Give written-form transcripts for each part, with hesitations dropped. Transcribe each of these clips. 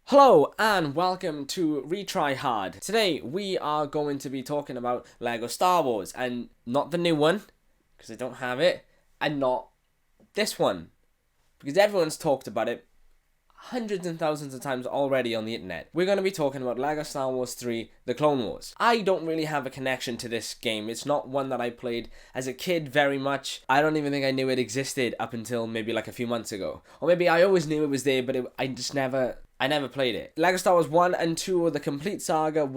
Hello and welcome to Retry Hard. Today we are going to be talking about Lego Star Wars, and not the new one, because I don't have it, and not this one, because everyone's talked about it hundreds and thousands of times already on the internet. We're going to be talking about Lego Star Wars 3, The Clone Wars. I don't really have a connection to this game. It's not one that I played as a kid very much. I don't even think I knew it existed up until maybe like a few months ago. Or maybe I always knew it was there, but I never played it. Lego Star Wars 1 and 2, the complete saga,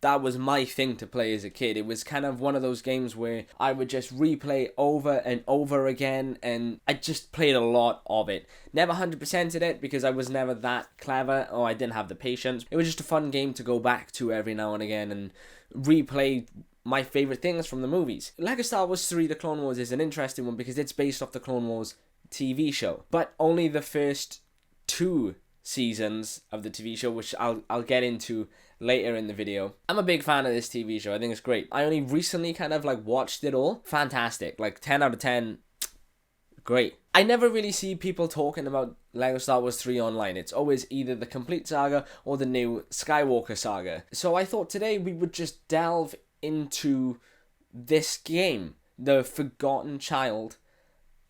that was my thing to play as a kid. It was kind of one of those games where I would just replay over and over again, and I just played a lot of it. Never 100%ed it because I was never that clever, or I didn't have the patience. It was just a fun game to go back to every now and again and replay my favorite things from the movies. Lego Star Wars 3, The Clone Wars is an interesting one because it's based off the Clone Wars TV show, but only the first two seasons of the TV show, which I'll get into later in the video. I'm a big fan of this TV show. I think it's great. I only recently kind of watched it all. Fantastic. 10 out of 10. Great. I never really see people talking about Lego Star Wars 3 online. It's always either the complete saga or the new Skywalker saga. So I thought today we would just delve into this game, the forgotten child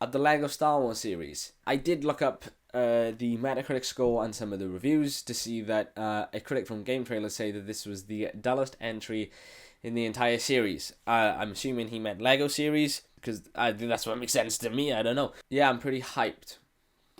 of the Lego Star Wars series. I did look up the Metacritic score and some of the reviews to see that a critic from Game Trailers say that this was the dullest entry in the entire series. I'm assuming he meant Lego series, because I think that's what makes sense to me. I don't know. Yeah, I'm pretty hyped.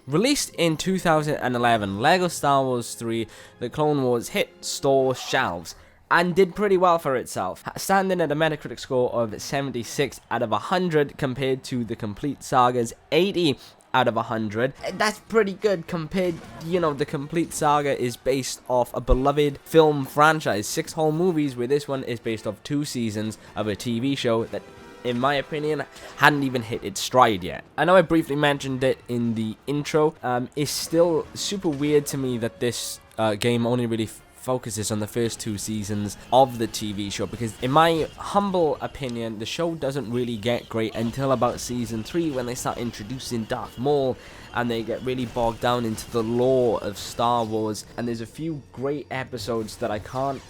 Released in 2011, Lego Star Wars 3 The Clone Wars hit store shelves and did pretty well for itself, standing at a Metacritic score of 76 out of 100 compared to the complete saga's 80 out of 100. That's pretty good compared, the complete saga is based off a beloved film franchise, 6 whole movies, where this one is based off 2 seasons of a TV show that, in my opinion, hadn't even hit its stride yet. I know I briefly mentioned it in the intro. It's still super weird to me that this game only really focuses on the first 2 seasons of the TV show, because in my humble opinion, the show doesn't really get great until about season 3, when they start introducing Darth Maul and they get really bogged down into the lore of Star Wars. And there's a few great episodes that I can't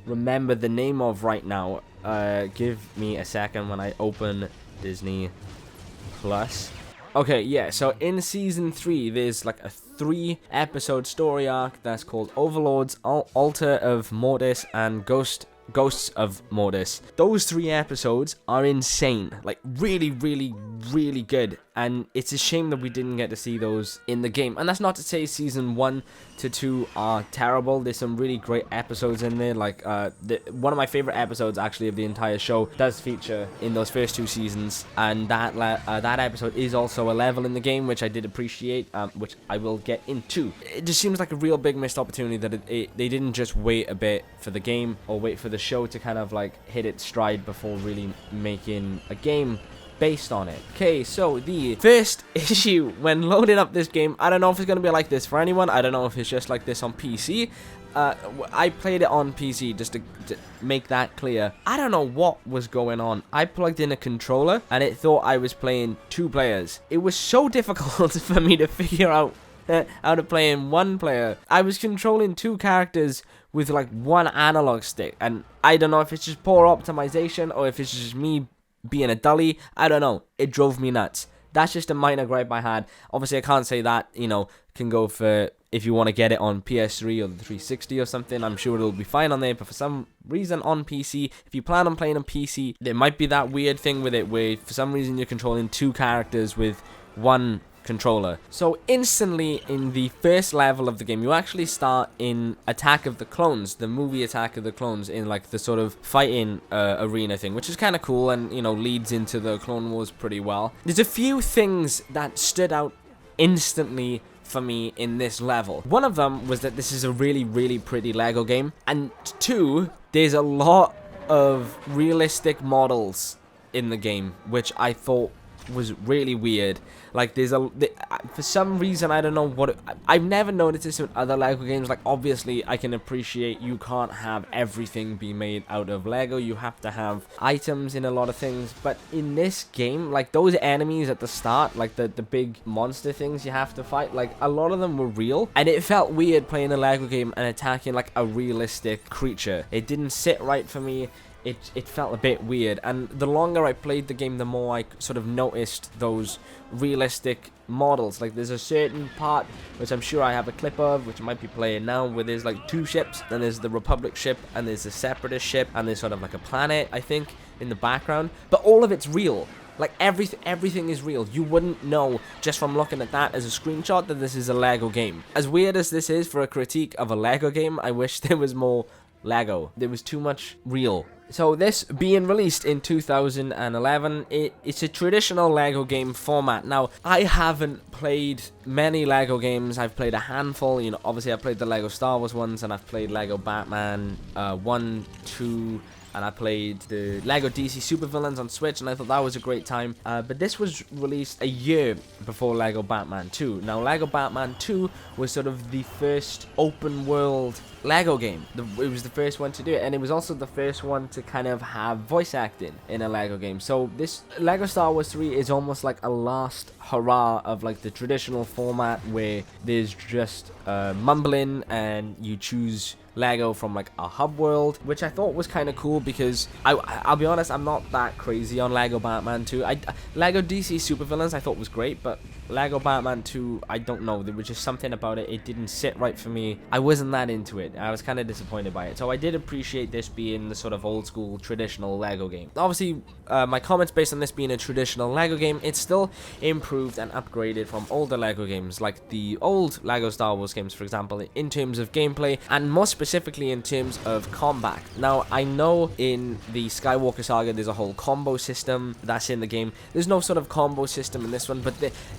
remember the name of right now. Give me a second when I open Disney Plus. Okay, yeah, so in season 3, there's a 3-episode story arc that's called Overlords, Altar of Mortis, and Ghosts of Mortis. Those 3 episodes are insane. Really, really, really good. And it's a shame that we didn't get to see those in the game. And that's not to say season 1 to 2 are terrible. There's some really great episodes in there. One of my favorite episodes, actually, of the entire show does feature in those first 2 seasons. And that episode is also a level in the game, which I did appreciate, which I will get into. It just seems like a real big missed opportunity that they didn't just wait a bit for the game, or wait for the show to kind of hit its stride before really making a game based on it. Okay, so the first issue when loading up this game, I don't know if it's going to be like this for anyone. I don't know if it's just like this on PC. I played it on PC, just to make that clear. I don't know what was going on. I plugged in a controller and it thought I was playing 2 players. It was so difficult for me to figure out how to play in 1 player. I was controlling 2 characters with 1 analog stick, and I don't know if it's just poor optimization or if it's just me being a dully. I don't know. It drove me nuts. That's just a minor gripe I had. Obviously, I can't say that, can go for if you want to get it on PS3 or the 360 or something. I'm sure it'll be fine on there, but for some reason on PC, if you plan on playing on PC, there might be that weird thing with it where for some reason you're controlling 2 characters with 1 controller. So instantly in the first level of the game, you actually start in Attack of the Clones, the movie Attack of the Clones, in the sort of fighting arena thing, which is kind of cool and leads into the Clone Wars pretty well. There's a few things that stood out instantly for me in this level. One of them was that this is a really, really pretty Lego game, and 2, there's a lot of realistic models in the game, which I thought was really weird. Like, for some reason, I don't know what I've never noticed this in other Lego games. Like, obviously, I can appreciate you can't have everything be made out of Lego. You have to have items in a lot of things. But in this game, like, those enemies at the start, like the big monster things you have to fight, like, a lot of them were real. And it felt weird playing a Lego game and attacking, like, a realistic creature. It didn't sit right for me. It felt a bit weird, and the longer I played the game, the more I sort of noticed those realistic models. Like, there's a certain part, which I'm sure I have a clip of, which I might be playing now, where there's like 2 ships, then there's the Republic ship, and there's the Separatist ship, and there's sort of like a planet, I think, in the background, but all of it's real. Like, everything is real. You wouldn't know just from looking at that as a screenshot that this is a Lego game. As weird as this is for a critique of a Lego game, I wish there was more Lego. There was too much real. So this being released in 2011, it's a traditional Lego game format. Now, I haven't played many Lego games. I've played a handful. You know, obviously I've played the Lego Star Wars ones, and I've played Lego Batman 1, 2, and I played the Lego DC Supervillains on Switch, and I thought that was a great time. But this was released a year before Lego Batman 2. Now, Lego Batman 2 was sort of the first open world Lego game. It was the first one to do it, and it was also the first one to kind of have voice acting in a Lego game. So this Lego Star Wars 3 is almost like a last hurrah of like the traditional format where there's just mumbling and you choose Lego from like a hub world, which I thought was kind of cool because I'll be honest, I'm not that crazy on Lego Batman 2. Lego DC Supervillains I thought was great, but Lego Batman 2, I don't know, there was just something about it. It didn't sit right for me. I wasn't that into it. I was kind of disappointed by it. So I did appreciate this being the sort of old school traditional Lego game. Obviously, my comments based on this being a traditional Lego game, it's still improved and upgraded from older Lego games, like the old Lego Star Wars games, for example, in terms of gameplay, and more specifically in terms of combat. Now, I know in the Skywalker Saga, there's a whole combo system that's in the game. There's no sort of combo system in this one, but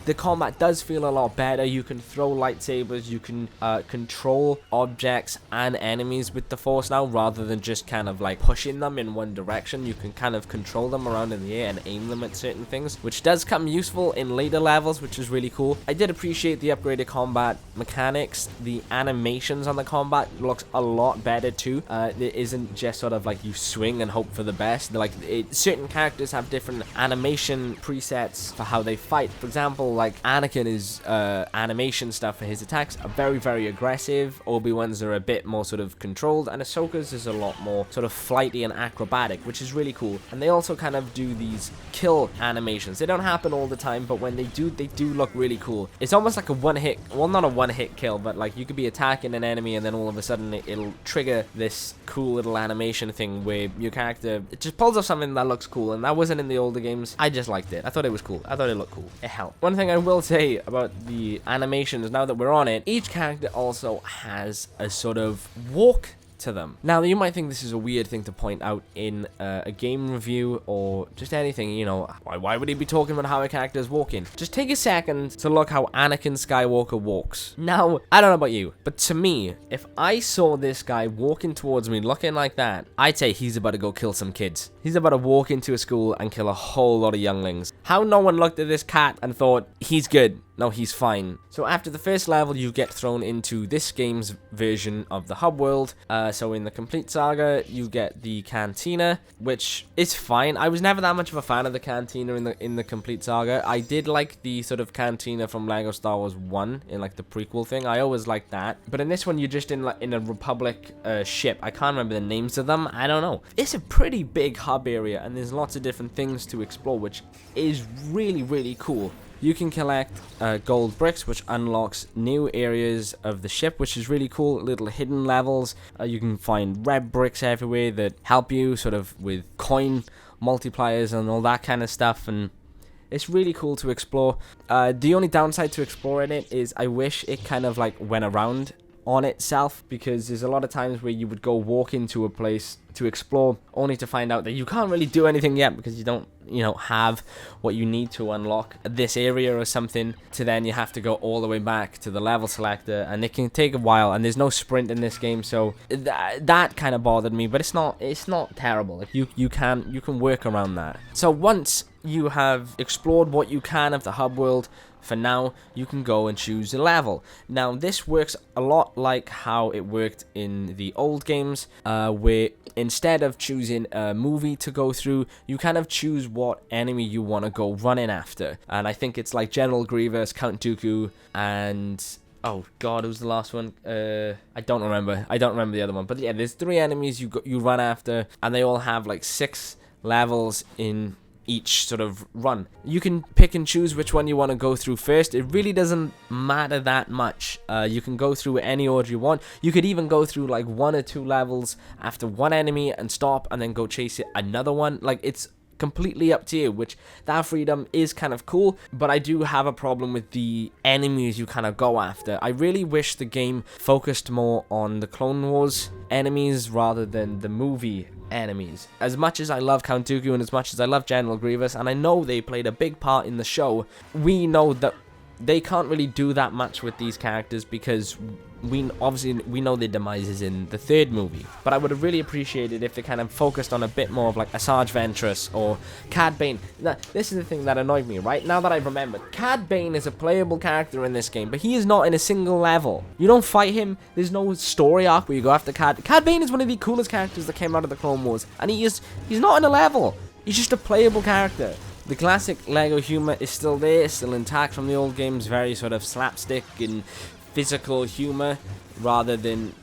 the combat does feel a lot better. You can throw lightsabers, you can control objects and enemies with the Force now, rather than just kind of like pushing them in one direction. You can kind of control them around in the air and aim them at certain things, which does come useful in later levels, which is really cool. I did appreciate the upgraded combat mechanics. The animations on the combat looks a lot better too. It isn't just sort of like you swing and hope for the best. Certain characters have different animation presets for how they fight. For example, like Anakin is animation stuff for his attacks are very, very aggressive. Obi-Wan's are a bit more sort of controlled, and Ahsoka's is a lot more sort of flighty and acrobatic, which is really cool. And they also kind of do these kill animations. They don't happen all the time, but when they do look really cool. It's almost like a one-hit, well, not a one-hit kill, but like you could be attacking an enemy and then all of a sudden it'll trigger this cool little animation thing where your character, it just pulls off something that looks cool, and that wasn't in the older games. I just liked it. I thought it was cool. I thought it looked cool. It helped. One thing I will say about the animations, now that we're on it, each character also has a sort of walk to them. Now, you might think this is a weird thing to point out in a game review or just anything, you know, why would he be talking about how a character is walking? Just take a second to look how Anakin Skywalker walks. Now, I don't know about you, but to me, if I saw this guy walking towards me looking like that, I'd say he's about to go kill some kids. He's about to walk into a school and kill a whole lot of younglings. How no one looked at this cat and thought, he's good. No, he's fine. So after the first level, you get thrown into this game's version of the hub world. So in the Complete Saga, you get the Cantina, which is fine. I was never that much of a fan of the Cantina in the Complete Saga. I did like the sort of Cantina from Lego Star Wars 1 in like the prequel thing. I always liked that. But in this one, you're just in a Republic ship. I can't remember the names of them. I don't know. It's a pretty big hub area, and there's lots of different things to explore, which is really, really cool. You can collect gold bricks, which unlocks new areas of the ship, which is really cool. Little hidden levels. You can find red bricks everywhere that help you sort of with coin multipliers and all that kind of stuff. And it's really cool to explore. The only downside to exploring it is I wish it kind of like went around on itself, because there's a lot of times where you would go walk into a place to explore only to find out that you can't really do anything yet because you don't, you know, have what you need to unlock this area or something, to then you have to go all the way back to the level selector, and it can take a while, and there's no sprint in this game, so that kind of bothered me. But it's not terrible. Like you can work around that. So once you have explored what you can of the hub world, for now, you can go and choose a level. Now, this works a lot like how it worked in the old games, where instead of choosing a movie to go through, you kind of choose what enemy you want to go running after. And I think it's like General Grievous, Count Dooku, and... oh god, who's the last one? I don't remember. I don't remember the other one. But yeah, there's 3 enemies you run after, and they all have like 6 levels in each sort of run. You can pick and choose which one you want to go through first. It really doesn't matter that much. You can go through any order you want. You could even go through like 1 or 2 levels after one enemy and stop and then go chase it another one. Like, it's completely up to you, which that freedom is kind of cool, but I do have a problem with the enemies you kind of go after. I really wish the game focused more on the Clone Wars enemies rather than the movie enemies. As much as I love Count Dooku and as much as I love General Grievous, and I know they played a big part in the show, we know that they can't really do that much with these characters because we know their demise is in the 3rd movie. But I would have really appreciated if they kind of focused on a bit more of like a Sarge Ventress or Cad Bane. Now, this is the thing that annoyed me, right? Now that I've remembered, Cad Bane is a playable character in this game, but he is not in a single level. You don't fight him. There's no story arc where you go after Cad. Cad Bane is one of the coolest characters that came out of the Clone Wars, and he's not in a level. He's just a playable character. The classic LEGO humor is still there, still intact from the old games, very sort of slapstick and physical humor rather than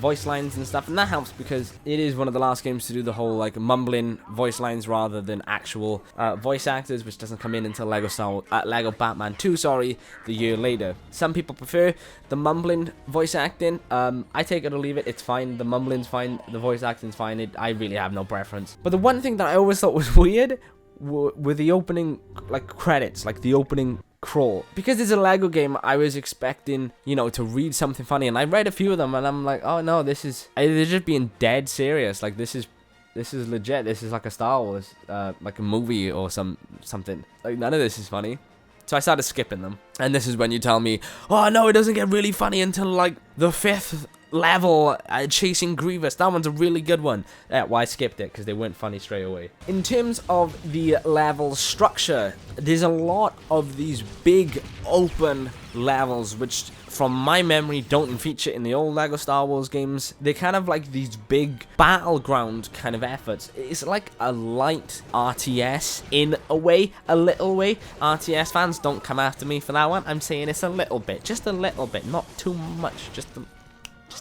voice lines and stuff, and that helps because it is one of the last games to do the whole like mumbling voice lines rather than actual voice actors, which doesn't come in until Lego Batman 2, the year later. Some people prefer the mumbling voice acting. I take it or leave it. It's fine. The mumbling's fine. The voice acting's fine. I really have no preference. But the one thing that I always thought was weird were the opening like credits, like the opening crawl. Because it's a Lego game, I was expecting, you know, to read something funny, and I read a few of them and I'm like, oh no, they're just being dead serious. Like, this is legit. This is like a Star Wars like a movie or something. Like, none of this is funny. So I started skipping them. And this is when you tell me, oh no, it doesn't get really funny until like the 5th level, chasing Grievous. That one's a really good one. Well, I skipped it because they weren't funny straight away. In terms of the level structure, there's a lot of these big open levels which from my memory don't feature in the old Lego Star Wars games. They're kind of like these big battleground kind of efforts. It's like a light RTS in a way, a little way. RTS fans, don't come after me for that one. I'm saying it's a little bit, just a little bit, not too much, just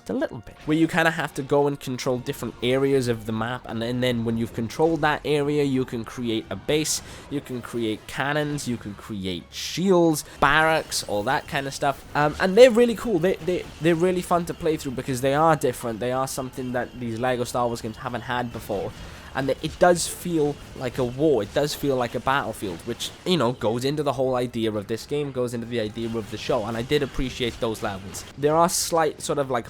a little bit, where you kind of have to go and control different areas of the map, and then when you've controlled that area, you can create a base, you can create cannons, you can create shields, barracks, all that kind of stuff, and they're really cool. They're really fun to play through because they are different. They are something that these Lego Star Wars games haven't had before. And it does feel like a war. It does feel like a battlefield, which, you know, goes into the whole idea of this game, goes into the idea of the show. And I did appreciate those levels. There are slight sort of like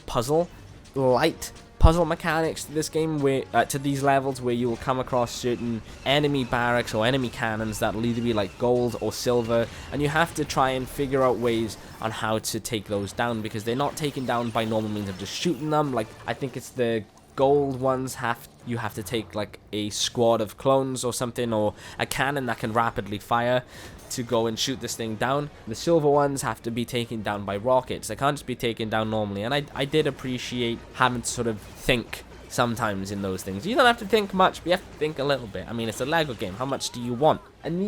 light puzzle mechanics to this game, where to these levels, where you will come across certain enemy barracks or enemy cannons that will either be like gold or silver, and you have to try and figure out ways on how to take those down, because they're not taken down by normal means of just shooting them. Like, I think it's the gold ones you have to take like a squad of clones or something, or a cannon that can rapidly fire to go and shoot this thing down. The silver ones have to be taken down by rockets. They can't just be taken down normally, and I did appreciate having to sort of think sometimes in those things. You don't have to think much, but you have to think a little bit. I mean, it's a Lego game. How much do you want? And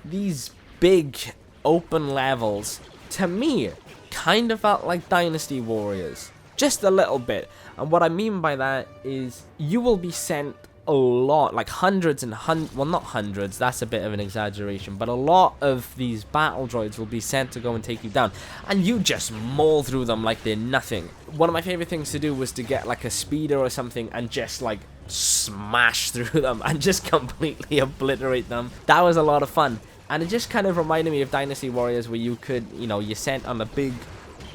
these big open levels, to me, kind of felt like Dynasty Warriors. Just a little bit. And what I mean by that is you will be sent a lot, like hundreds and well, not hundreds, that's a bit of an exaggeration, but a lot of these battle droids will be sent to go and take you down, and you just maul through them like they're nothing. One of my favorite things to do was to get like a speeder or something and just like smash through them and just completely obliterate them. That was a lot of fun, and it just kind of reminded me of Dynasty Warriors, where you could, you know, you're sent on a big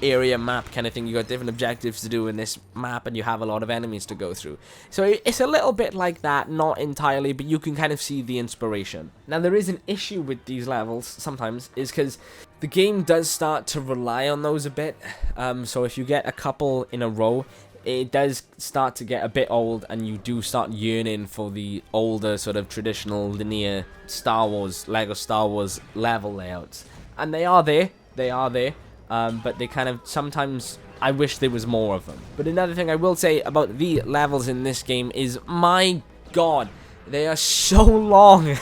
area map kind of thing. You got different objectives to do in this map, and you have a lot of enemies to go through. So it's a little bit like that, not entirely, but you can kind of see the inspiration. Now, there is an issue with these levels sometimes, is because the game does start to rely on those a bit. So if you get a couple in a row, it does start to get a bit old, and you do start yearning for the older sort of traditional linear Lego Star Wars level layouts. And they are there, but they kind of, sometimes I wish there was more of them. But another thing I will say about the levels in this game is, my god, they are so long.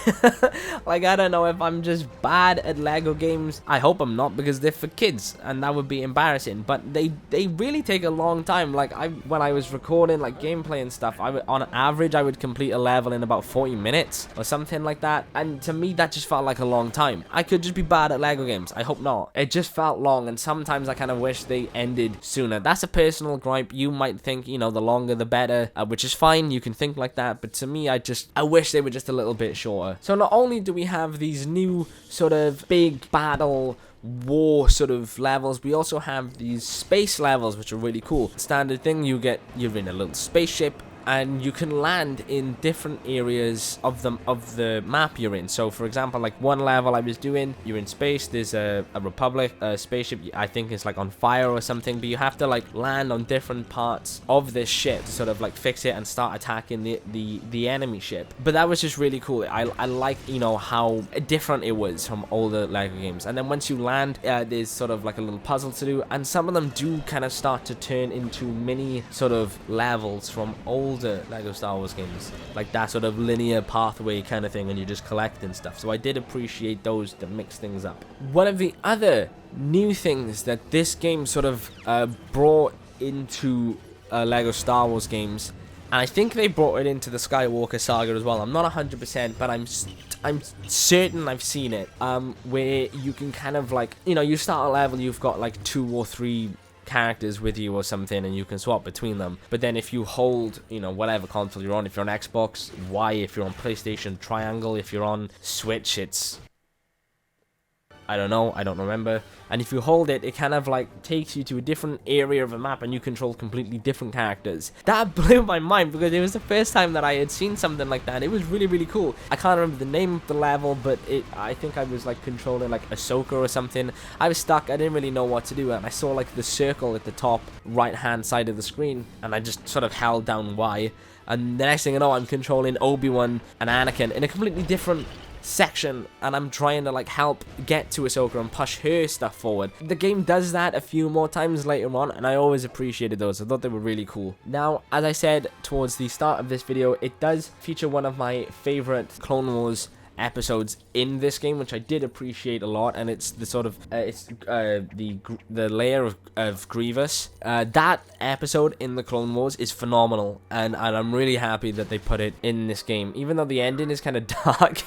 Like, I don't know if I'm just bad at Lego games. I hope I'm not, because they're for kids, and that would be embarrassing. But they really take a long time. Like, when I was recording like gameplay and stuff, on average I would complete a level in about 40 minutes or something like that. And to me, that just felt like a long time. I could just be bad at Lego games. I hope not. It just felt long, and sometimes I kind of wish they ended sooner. That's a personal gripe. You might think, you know, the longer the better, which is fine. You can think like that. But to me, I wish they were just a little bit shorter. So not only do we have these new sort of big battle war sort of levels, we also have these space levels, which are really cool. Standard thing, you're in a little spaceship, and you can land in different areas of the map you're in. So for example, like one level I was doing, you're in space, there's a Republic spaceship, I think it's like on fire or something, but you have to like land on different parts of this ship to sort of like fix it and start attacking the enemy ship. But that was just really cool. I like, you know, how different it was from older Lego games. And then once you land, there's sort of like a little puzzle to do, and some of them do kind of start to turn into mini sort of levels from older Lego Star Wars games, like that sort of linear pathway kind of thing, and you just collect and stuff. So I did appreciate those to mix things up. One of the other new things that this game sort of brought into Lego Star Wars games, and I think they brought it into the Skywalker saga as well. I'm not 100%, but I'm certain I've seen it, where you can kind of like, you know, you start a level, you've got like 2 or 3 characters with you or something, and you can swap between them. But then if you hold, you know, whatever console you're on, if you're on Xbox, Y; if you're on PlayStation, triangle; if you're on Switch, it's, I don't know, I don't remember. And if you hold it, it kind of like takes you to a different area of a map, and you control completely different characters. That blew my mind, because it was the first time that I had seen something like that. It was really, really cool. I can't remember the name of the level, but I think I was like controlling like Ahsoka or something. I was stuck. I didn't really know what to do, and I saw like the circle at the top right hand side of the screen, and I just sort of held down Y, and the next thing I know, I'm controlling Obi-Wan and Anakin in a completely different section, and I'm trying to like help get to Ahsoka and push her stuff forward. The game does that a few more times later on, and I always appreciated those. I thought they were really cool. Now, as I said towards the start of this video, it does feature one of my favorite Clone Wars episodes in this game, which I did appreciate a lot, and it's the sort of the layer of Grievous. That episode in the Clone Wars is phenomenal, and I'm really happy that they put it in this game, even though the ending is kind of dark.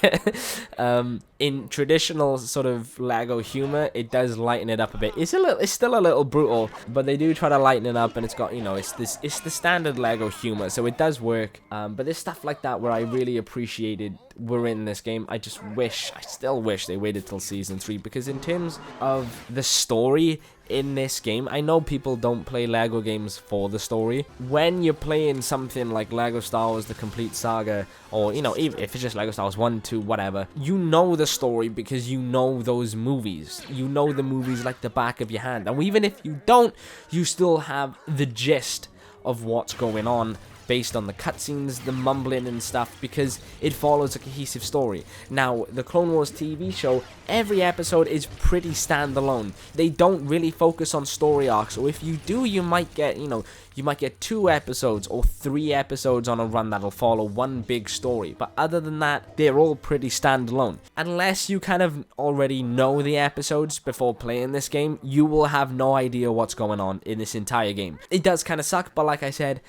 In traditional sort of Lego humor, it does lighten it up a bit. It's still a little brutal, but they do try to lighten it up, and it's got, you know, it's the standard Lego humor, so it does work. But there's stuff like that where I really appreciated were in this game. I still wish they waited till season 3, because in terms of the story in this game, I know people don't play Lego games for the story. When you're playing something like Lego Star Wars The Complete Saga, or, you know, even if it's just Lego Star Wars 1, 2, whatever, you know the story because you know those movies. You know the movies like the back of your hand. And even if you don't, you still have the gist of what's going on based on the cutscenes, the mumbling and stuff, because it follows a cohesive story. Now, the Clone Wars TV show, every episode is pretty standalone. They don't really focus on story arcs, or if you do, you might get, you know, you might get 2 episodes or 3 episodes on a run that'll follow one big story. But other than that, they're all pretty standalone. Unless you kind of already know the episodes before playing this game, you will have no idea what's going on in this entire game. It does kind of suck, but like I said,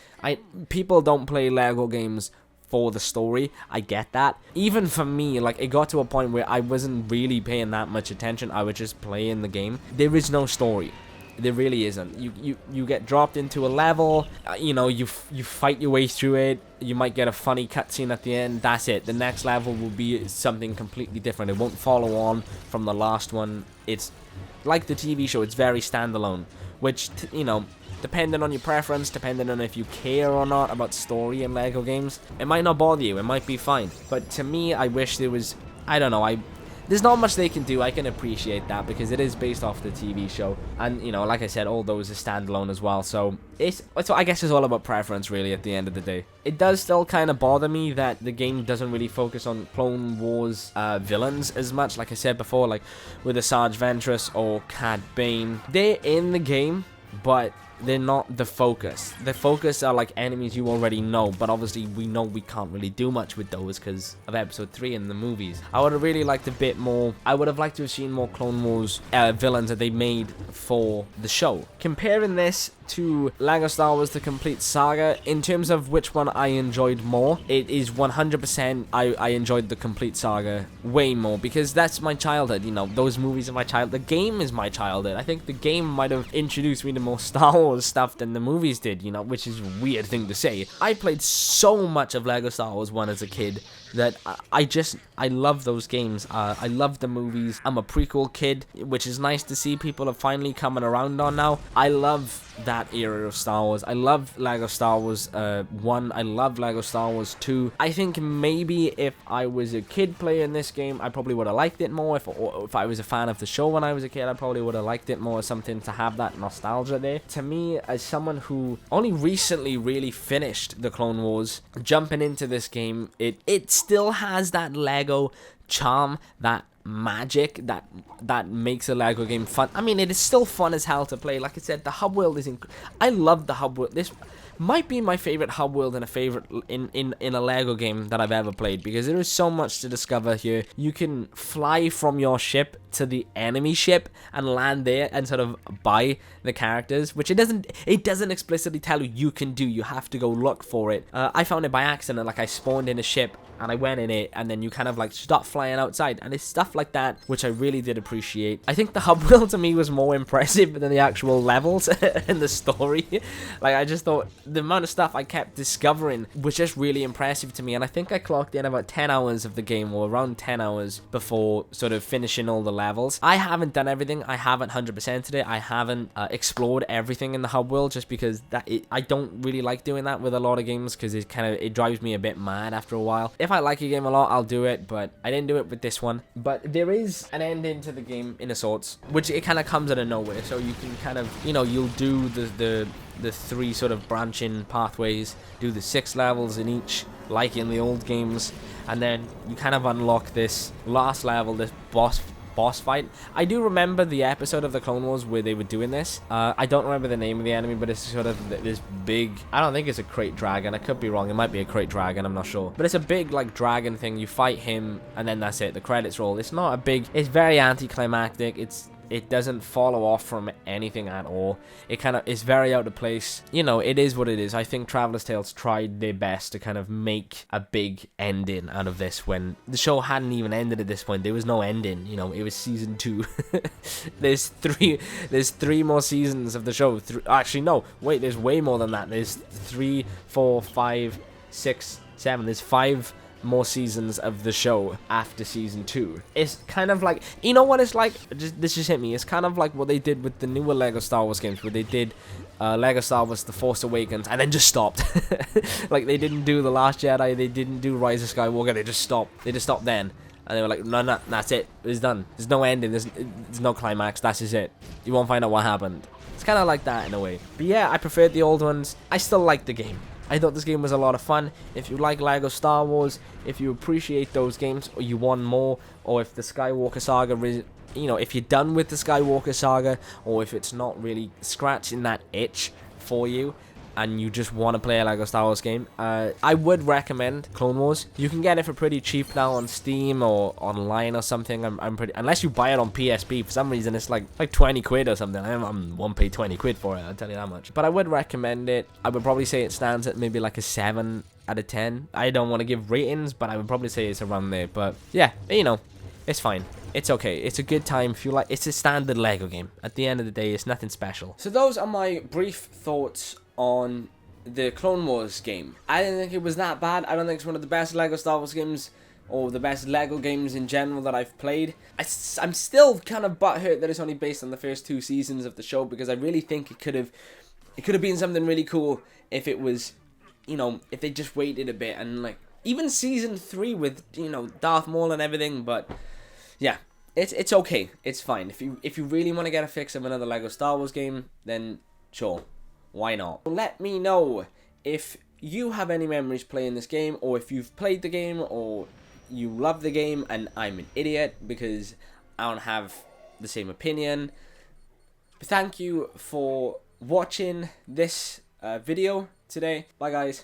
people don't play Lego games for the story. I get that. Even for me, like, it got to a point where I wasn't really paying that much attention. I was just playing the game. There is no story. There really isn't. You get dropped into a level, you know, you fight your way through it. You might get a funny cutscene at the end. That's it. The next level will be something completely different. It won't follow on from the last one. It's like the TV show. It's very standalone, which, you know, depending on your preference, depending on if you care or not about story in Lego games, it might not bother you. It might be fine. But to me, I wish there was, I don't know, there's not much they can do. I can appreciate that because it is based off the TV show, and you know, like I said, all those are standalone as well. So I guess it's all about preference, really. At the end of the day, it does still kind of bother me that the game doesn't really focus on Clone Wars villains as much. Like I said before, like with Asajj Ventress or Cad Bane, they're in the game, but they're not the focus. The focus are like enemies you already know, but obviously we know we can't really do much with those because of episode 3 in the movies. I would have really liked a bit more. I would have liked to have seen more Clone Wars villains that they made for the show. Comparing this to LEGO Star Wars The Complete Saga, in terms of which one I enjoyed more, it is 100% I enjoyed The Complete Saga way more, because that's my childhood, you know, those movies are my childhood. The game is my childhood. I think the game might have introduced me to more Star Wars stuff than the movies did, you know, which is a weird thing to say. I played so much of LEGO Star Wars 1 as a kid that I love those games. I love the movies. I'm a prequel kid, which is nice to see people are finally coming around on now. I love that era of Star Wars. I love LEGO Star Wars 1. I love LEGO Star Wars 2. I think maybe if I was a kid playing this game, I probably would have liked it more. If I was a fan of the show when I was a kid, I probably would have liked it more, something to have that nostalgia there. To me, as someone who only recently really finished the Clone Wars, jumping into this game, it still has that LEGO charm, that magic that makes a LEGO game fun. I mean, it is still fun as hell to play. Like I said, the hub world is I love the hub world. This might be my favorite hub world and a favorite in a LEGO game that I've ever played, because there is so much to discover here. You can fly from your ship to the enemy ship and land there and sort of buy the characters, which it doesn't explicitly tell you can do. You have to go look for it. I found it by accident. Like, I spawned in a ship and I went in it, and then you kind of like stop flying outside, and it's stuff like that which I really did appreciate. I think the hub world to me was more impressive than the actual levels and the story. Like, I just thought the amount of stuff I kept discovering was just really impressive to me, and I think I clocked in about 10 hours of the game, or around 10 hours before sort of finishing all the levels. I haven't done everything. I haven't 100%ed it. I haven't explored everything in the hub world, just because I don't really like doing that with a lot of games, because it drives me a bit mad after a while. If I like a game a lot, I'll do it, but I didn't do it with this one. But there is an ending to the game in a sorts, which it kind of comes out of nowhere. So you can kind of, you know, you'll do the 3 sort of branching pathways, do the 6 levels in each, like in the old games, and then you kind of unlock this last level, this boss fight. I do remember the episode of the Clone Wars where they were doing this. I don't remember the name of the enemy, but it's sort of this big, I don't think it's a crate dragon. I could be wrong. It might be a crate dragon. I'm not sure. But it's a big, like, dragon thing. You fight him, and then that's it. The credits roll. It's not a big, it's very anticlimactic. It doesn't follow off from anything at all. It kind of is very out of place. You know, it is what it is. I think Traveler's Tales tried their best to kind of make a big ending out of this when the show hadn't even ended at this point. There was no ending. You know, it was season 2. There's three more seasons of the show. Actually, no. Wait, there's way more than that. There's 3, 4, 5, 6, 7. There's 5 more seasons of the show after season 2. It's kind of like, you know what it's like? This just hit me. It's kind of like what they did with the newer LEGO Star Wars games, where they did LEGO Star Wars The Force Awakens and then just stopped. Like, they didn't do The Last Jedi, they didn't do Rise of Skywalker, they just stopped. They just stopped then. And they were like, no, that's it. It's done. There's no ending. There's no climax. That's just it. You won't find out what happened. It's kind of like that in a way. But yeah, I preferred the old ones. I still like the game. I thought this game was a lot of fun. If you like LEGO Star Wars, if you appreciate those games, or you want more, or if the Skywalker Saga, you know, if you're done with the Skywalker Saga, or if it's not really scratching that itch for you, and you just want to play a LEGO Star Wars game, I would recommend Clone Wars. You can get it for pretty cheap now on Steam or online or something. I'm pretty, unless you buy it on PSP. For some reason, it's like 20 quid or something. I won't pay 20 quid for it, I'll tell you that much. But I would recommend it. I would probably say it stands at maybe like a 7 out of 10. I don't want to give ratings, but I would probably say it's around there. But yeah, you know, it's fine. It's okay. It's a good time if you like. It's a standard LEGO game. At the end of the day, it's nothing special. So those are my brief thoughts on the Clone Wars game. I didn't think it was that bad. I don't think it's one of the best LEGO Star Wars games, or the best LEGO games in general that I've played. I'm still kind of butthurt that it's only based on the first 2 seasons of the show, because I really think it could have been something really cool if it was, you know, if they just waited a bit, and like even season 3 with, you know, Darth Maul and everything. But yeah, it's okay. It's fine. If you really want to get a fix of another Lego Star Wars game, then sure, why not? Let me know if you have any memories playing this game, or if you've played the game, or you love the game and I'm an idiot because I don't have the same opinion. But thank you for watching this video today. Bye guys.